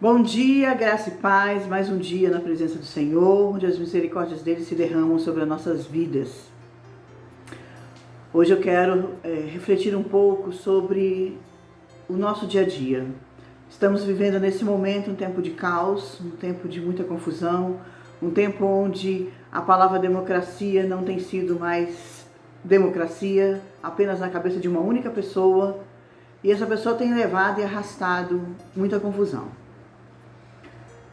Bom dia, graça e paz, mais um dia na presença do Senhor, onde as misericórdias dele se derramam sobre as nossas vidas. Hoje eu quero refletir um pouco sobre o nosso dia a dia. Estamos vivendo nesse momento um tempo de caos, um tempo de muita confusão, um tempo onde a palavra democracia não tem sido mais democracia, apenas na cabeça de uma única pessoa, e essa pessoa tem levado e arrastado muita confusão.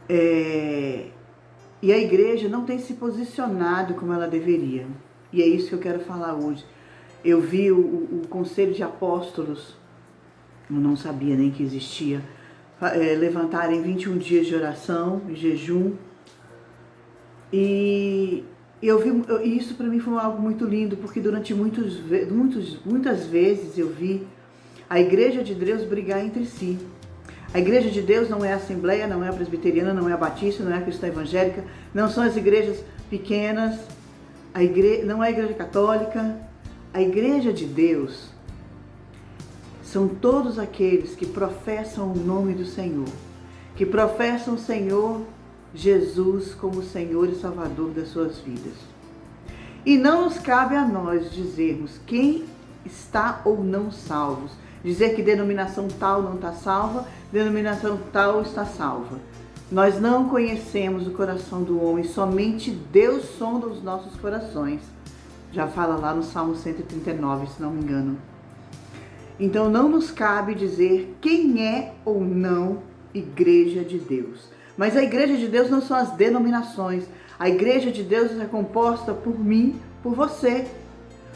E a igreja não tem se posicionado como ela deveria. E é isso que eu quero falar hoje. Eu vi o Conselho de Apóstolos, eu não sabia nem que existia, levantarem 21 dias de oração e jejum. E isso para mim foi algo muito lindo, porque durante muitas vezes eu vi a igreja de Deus brigar entre si. A igreja de Deus não é a Assembleia, não é a Presbiteriana, não é a Batista, não é a Cristã Evangélica, não são as igrejas pequenas, não é a Igreja Católica. A igreja de Deus são todos aqueles que professam o nome do Senhor, que professam o Senhor Jesus como Senhor e Salvador das suas vidas. E não nos cabe a nós dizermos quem está ou não salvos, dizer que denominação tal não está salva, denominação tal está salva. Nós não conhecemos o coração do homem, somente Deus sonda os nossos corações. Já fala lá no Salmo 139, se não me engano. Então não nos cabe dizer quem é ou não igreja de Deus. Mas a igreja de Deus não são as denominações. A igreja de Deus é composta por mim, por você,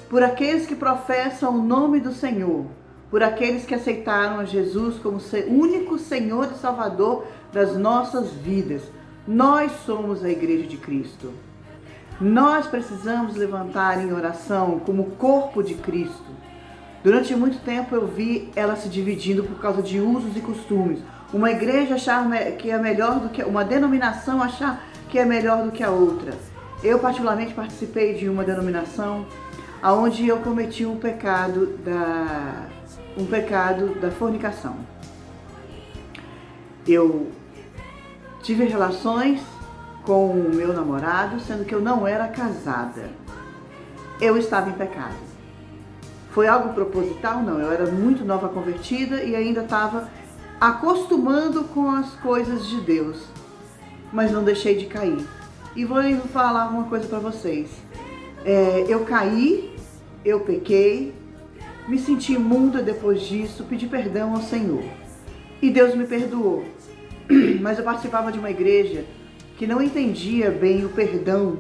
por aqueles que professam o nome do Senhor, por aqueles que aceitaram a Jesus como único Senhor e Salvador das nossas vidas. Nós somos a igreja de Cristo. Nós precisamos levantar em oração como corpo de Cristo. Durante muito tempo eu vi ela se dividindo por causa de usos e costumes. Uma igreja achar que é melhor do que uma denominação, achar que é melhor do que a outra. Eu particularmente participei de uma denominação onde eu cometi um pecado da fornicação. Eu tive relações com o meu namorado, sendo que eu não era casada. Eu estava em pecado. Foi algo proposital? Não, eu era muito nova convertida e ainda estava acostumando com as coisas de Deus, mas não deixei de cair. E vou falar uma coisa para vocês. Eu caí, eu pequei, me senti imunda depois disso, pedi perdão ao Senhor. E Deus me perdoou. Mas eu participava de uma igreja que não entendia bem o perdão.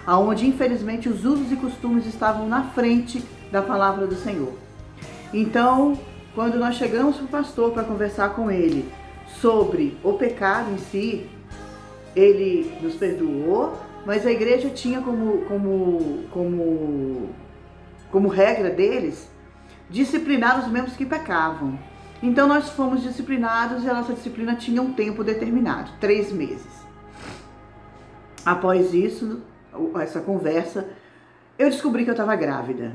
Onde infelizmente os usos e costumes estavam na frente da palavra do Senhor. Então, quando nós chegamos para o pastor para conversar com ele sobre o pecado em si, ele nos perdoou, mas a igreja tinha como regra deles disciplinar os membros que pecavam. Então nós fomos disciplinados e a nossa disciplina tinha um tempo determinado, 3 meses. Após isso, essa conversa, eu descobri que eu estava grávida.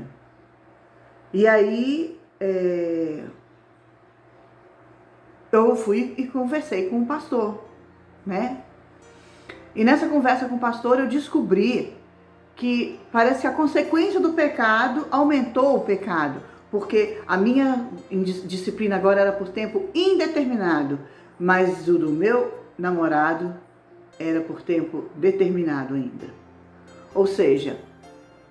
E aí eu fui e conversei com o pastor, né? E nessa conversa com o pastor eu descobri que parece que a consequência do pecado aumentou o pecado, porque a minha disciplina agora era por tempo indeterminado, mas o do meu namorado era por tempo determinado ainda. Ou seja,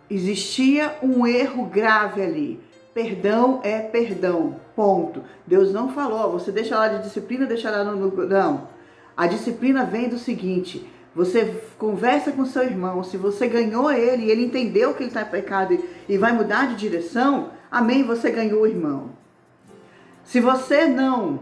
existia um erro grave ali. Perdão é perdão, ponto. Deus não falou, você deixa lá de disciplina, deixa lá no... Não. A disciplina vem do seguinte: você conversa com seu irmão, se você ganhou ele e ele entendeu que ele está em pecado e vai mudar de direção, amém, você ganhou o irmão. Se você não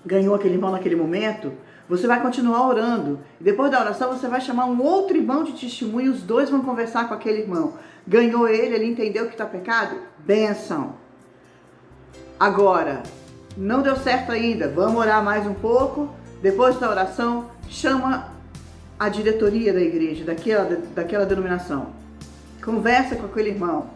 ganhou aquele irmão naquele momento, você vai continuar orando. E depois da oração você vai chamar um outro irmão de testemunho, os dois vão conversar com aquele irmão. Ganhou ele entendeu que está pecado? Benção. Agora, não deu certo ainda, vamos orar mais um pouco. Depois da oração, chama a diretoria da igreja, daquela denominação. Conversa com aquele irmão.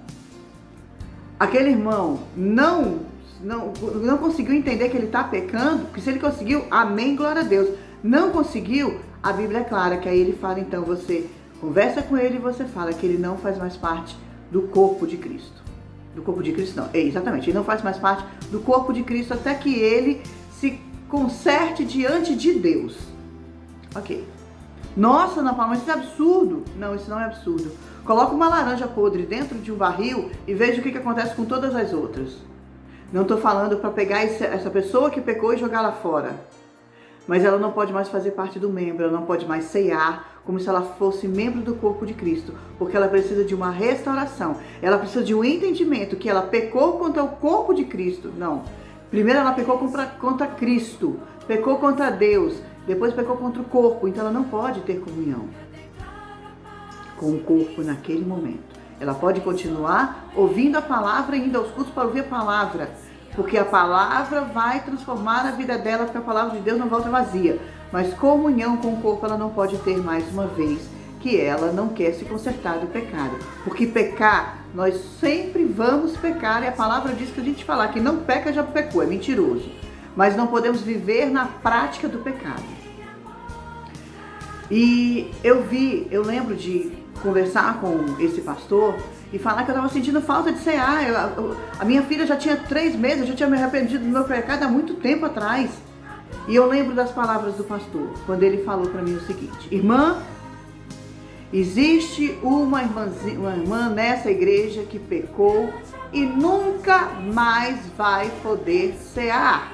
Aquele irmão não não conseguiu entender que ele está pecando, porque se ele conseguiu, amém, glória a Deus. Não conseguiu, a Bíblia é clara, que aí ele fala, então você conversa com ele e você fala que ele não faz mais parte do corpo de Cristo. Do corpo de Cristo não, exatamente, ele não faz mais parte do corpo de Cristo até que ele se conserte diante de Deus. Ok. Nossa, Ana Paula, mas isso é absurdo. Não, isso não é absurdo. Coloca uma laranja podre dentro de um barril e veja o que acontece com todas as outras. Não estou falando para pegar essa pessoa que pecou e jogar lá fora. Mas ela não pode mais fazer parte do membro, ela não pode mais ceiar como se ela fosse membro do corpo de Cristo, porque ela precisa de uma restauração, ela precisa de um entendimento que ela pecou contra o corpo de Cristo. Não, primeiro ela pecou contra Cristo, pecou contra Deus, depois pecou contra o corpo, então ela não pode ter comunhão com o corpo naquele momento. Ela pode continuar ouvindo a palavra e indo aos cultos para ouvir a palavra, porque a palavra vai transformar a vida dela, porque a palavra de Deus não volta vazia. Mas comunhão com o corpo ela não pode ter mais uma vez, que ela não quer se consertar do pecado. Porque pecar, nós sempre vamos pecar, e a palavra diz que a gente falar que não peca já pecou, é mentiroso. Mas não podemos viver na prática do pecado. E eu lembro de conversar com esse pastor e falar que eu estava sentindo falta de cear. A minha filha já tinha 3 meses, eu já tinha me arrependido do meu pecado há muito tempo atrás. E eu lembro das palavras do pastor, quando ele falou para mim o seguinte: irmã, existe uma irmã nessa igreja que pecou e nunca mais vai poder cear.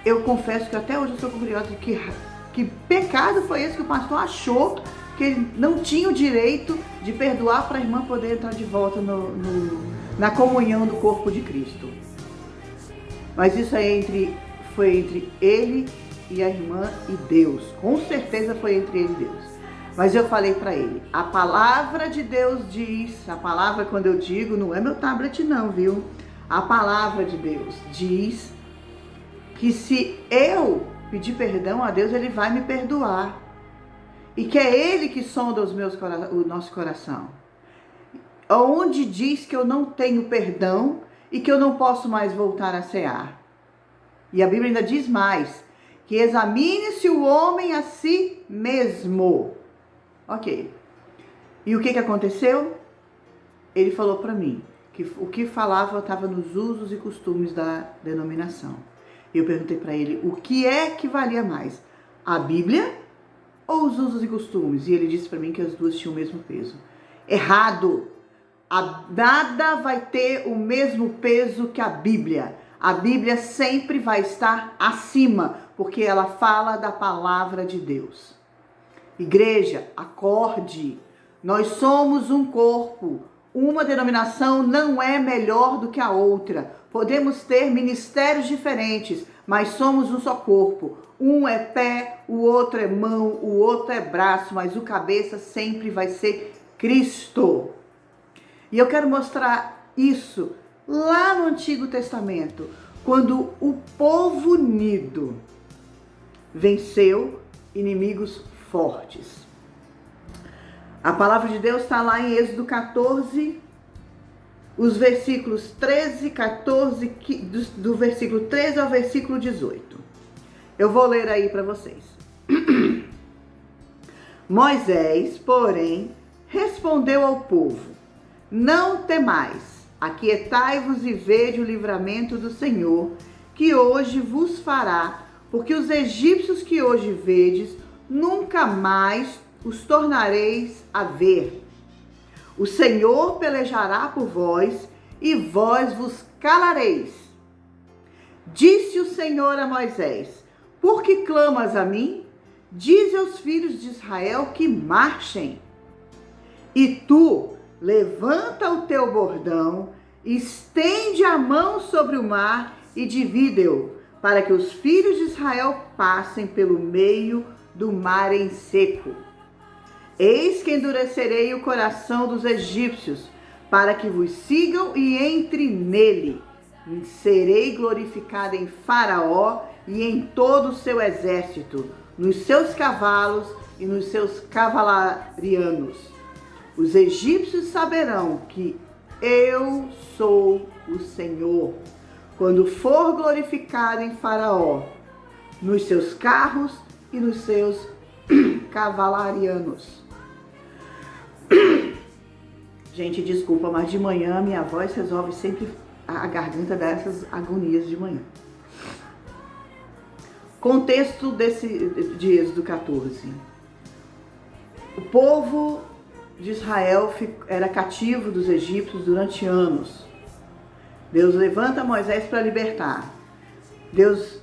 Eu confesso que até hoje eu sou curiosa de que pecado foi esse que o pastor achou que ele não tinha o direito de perdoar para a irmã poder entrar de volta na comunhão do corpo de Cristo. Mas isso foi entre ele e a irmã e Deus. Com certeza foi entre ele e Deus. Mas eu falei para ele, a palavra de Deus diz, a palavra quando eu digo, não é meu tablet não, viu? A palavra de Deus diz que se eu pedir perdão a Deus, ele vai me perdoar. E que é ele que sonda o nosso coração. Onde diz que eu não tenho perdão e que eu não posso mais voltar a cear. E a Bíblia ainda diz mais, que examine-se o homem a si mesmo. Ok. E o que aconteceu? Ele falou para mim que o que falava estava nos usos e costumes da denominação. Eu perguntei para ele o que é que valia mais, a Bíblia ou os usos e costumes? E ele disse para mim que as duas tinham o mesmo peso. Errado! Nada vai ter o mesmo peso que a Bíblia. A Bíblia sempre vai estar acima, porque ela fala da palavra de Deus. Igreja, acorde! Nós somos um corpo. Uma denominação não é melhor do que a outra. Podemos ter ministérios diferentes, mas somos um só corpo. Um é pé, o outro é mão, o outro é braço, mas o cabeça sempre vai ser Cristo. E eu quero mostrar isso lá no Antigo Testamento, quando o povo unido venceu inimigos fortes. A palavra de Deus está lá em Êxodo 14, os versículos 13, 14, do versículo 13 ao versículo 18. Eu vou ler aí para vocês. Moisés, porém, respondeu ao povo: não temais, aquietai-vos e vede o livramento do Senhor, que hoje vos fará, porque os egípcios que hoje vedes, nunca mais os tornareis a ver. O Senhor pelejará por vós, e vós vos calareis. Disse o Senhor a Moisés: por que clamas a mim? Dize aos filhos de Israel que marchem. E tu, levanta o teu bordão, estende a mão sobre o mar e divide-o, para que os filhos de Israel passem pelo meio do mar em seco. Eis que endurecerei o coração dos egípcios, para que vos sigam e entre nele. Serei glorificada em Faraó e em todo o seu exército, nos seus cavalos e nos seus cavalarianos. Os egípcios saberão que eu sou o Senhor. Quando for glorificado em Faraó, nos seus carros e nos seus cavalarianos. Gente, desculpa, mas de manhã minha voz resolve sempre, a garganta dessas agonias de manhã. Contexto de Êxodo 14. O povo de Israel era cativo dos egípcios durante anos. Deus levanta Moisés para libertar. Deus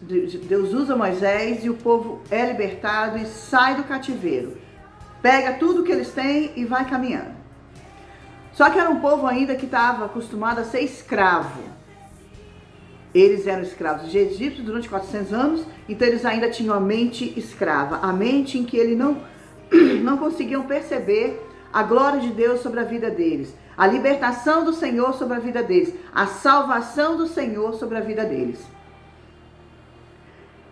usa Moisés e o povo é libertado e sai do cativeiro. Pega tudo que eles têm e vai caminhando. Só que era um povo ainda que estava acostumado a ser escravo. Eles eram escravos de egípcios durante 400 anos, então eles ainda tinham a mente escrava. A mente em que eles não conseguiam perceber a glória de Deus sobre a vida deles, a libertação do Senhor sobre a vida deles, a salvação do Senhor sobre a vida deles.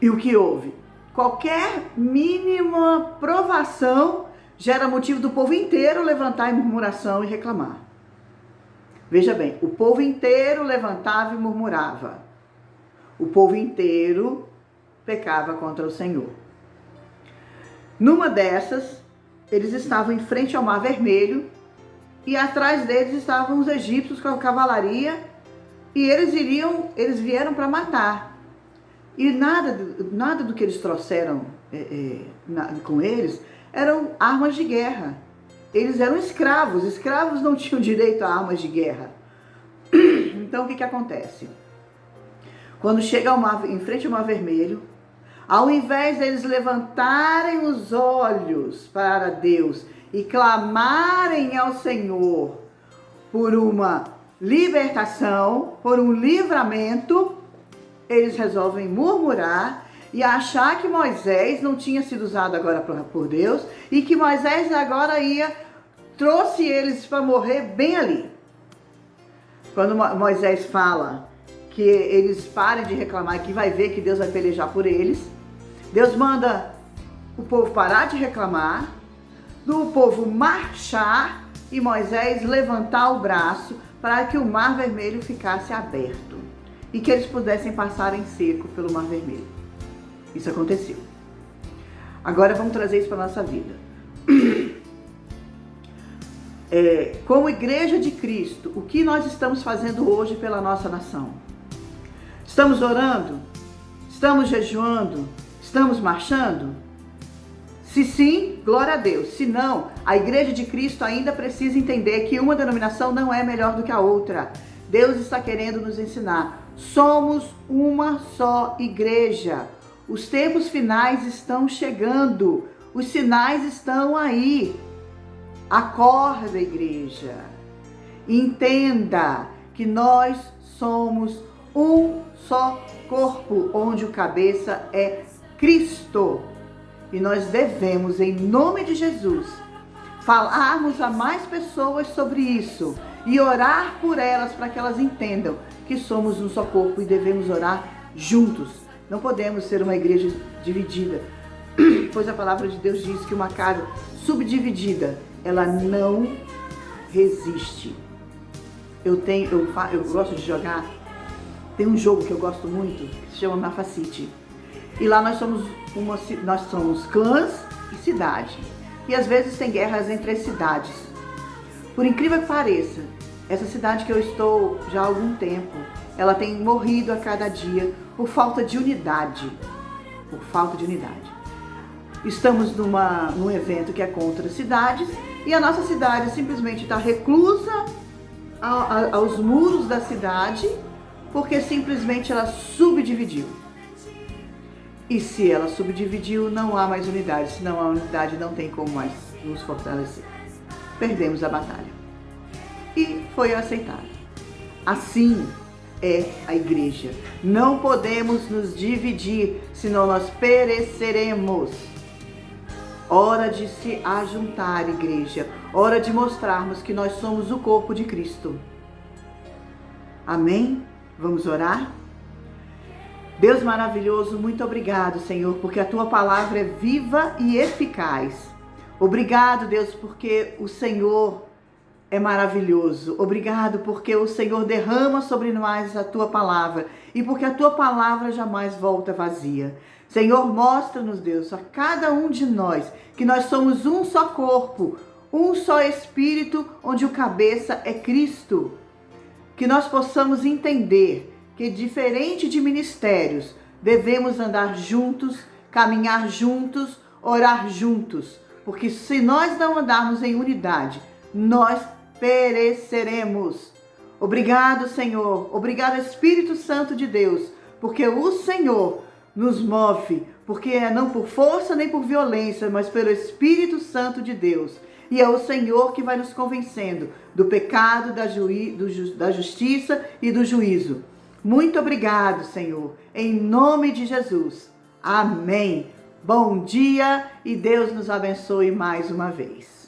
E o que houve? Qualquer mínima provação gera motivo do povo inteiro levantar em murmuração e reclamar. Veja bem, o povo inteiro levantava e murmurava. O povo inteiro pecava contra o Senhor. Numa dessas, eles estavam em frente ao Mar Vermelho e atrás deles estavam os egípcios com a cavalaria e eles vieram para matar. E nada do que eles trouxeram com eles eram armas de guerra. Eles eram escravos. Escravos não tinham direito a armas de guerra. Então o que acontece? Quando chega em frente ao Mar Vermelho, ao invés deles levantarem os olhos para Deus e clamarem ao Senhor por uma libertação, por um livramento, eles resolvem murmurar e achar que Moisés não tinha sido usado agora por Deus e que Moisés agora trouxe eles para morrer bem ali. Quando Moisés fala que eles parem de reclamar, que vai ver que Deus vai pelejar por eles, Deus manda o povo parar de reclamar, do povo marchar e Moisés levantar o braço para que o Mar Vermelho ficasse aberto e que eles pudessem passar em seco pelo Mar Vermelho. Isso aconteceu. Agora vamos trazer isso para a nossa vida. Como Igreja de Cristo, o que nós estamos fazendo hoje pela nossa nação? Estamos orando? Estamos jejuando? Estamos marchando? Se sim, glória a Deus. Se não, a Igreja de Cristo ainda precisa entender que uma denominação não é melhor do que a outra. Deus está querendo nos ensinar. Somos uma só igreja. Os tempos finais estão chegando. Os sinais estão aí. Acorda, igreja. Entenda que nós somos um só corpo, onde o cabeça é Cristo. E nós devemos, em nome de Jesus, falarmos a mais pessoas sobre isso e orar por elas para que elas entendam que somos um só corpo e devemos orar juntos. Não podemos ser uma igreja dividida, pois a palavra de Deus diz que uma casa subdividida, ela não resiste. Eu gosto de jogar, tem um jogo que eu gosto muito, que se chama Mafacity. E lá nós somos clãs e cidade. E às vezes tem guerras entre as cidades. Por incrível que pareça, essa cidade que eu estou já há algum tempo, ela tem morrido a cada dia por falta de unidade. Por falta de unidade. Estamos num evento que é contra as cidades e a nossa cidade simplesmente está reclusa aos muros da cidade porque simplesmente ela subdividiu. E se ela subdividiu, não há mais unidade. Se não há unidade, não tem como mais nos fortalecer. Perdemos a batalha. E foi aceitado. Assim é a igreja. Não podemos nos dividir, senão nós pereceremos. Hora de se ajuntar, igreja. Hora de mostrarmos que nós somos o corpo de Cristo. Amém? Vamos orar? Deus maravilhoso, muito obrigado, Senhor, porque a Tua palavra é viva e eficaz. Obrigado, Deus, porque o Senhor é maravilhoso. Obrigado porque o Senhor derrama sobre nós a tua palavra e porque a tua palavra jamais volta vazia. Senhor, mostra-nos, Deus, a cada um de nós que nós somos um só corpo, um só espírito, onde o cabeça é Cristo. Que nós possamos entender que, diferente de ministérios, devemos andar juntos, caminhar juntos, orar juntos. Porque se nós não andarmos em unidade, nós pereceremos. Obrigado, Senhor. Obrigado, Espírito Santo de Deus, porque o Senhor nos move, porque é não por força nem por violência, mas pelo Espírito Santo de Deus. E é o Senhor que vai nos convencendo do pecado, da justiça e do juízo. Muito obrigado, Senhor. Em nome de Jesus. Amém. Bom dia e Deus nos abençoe mais uma vez.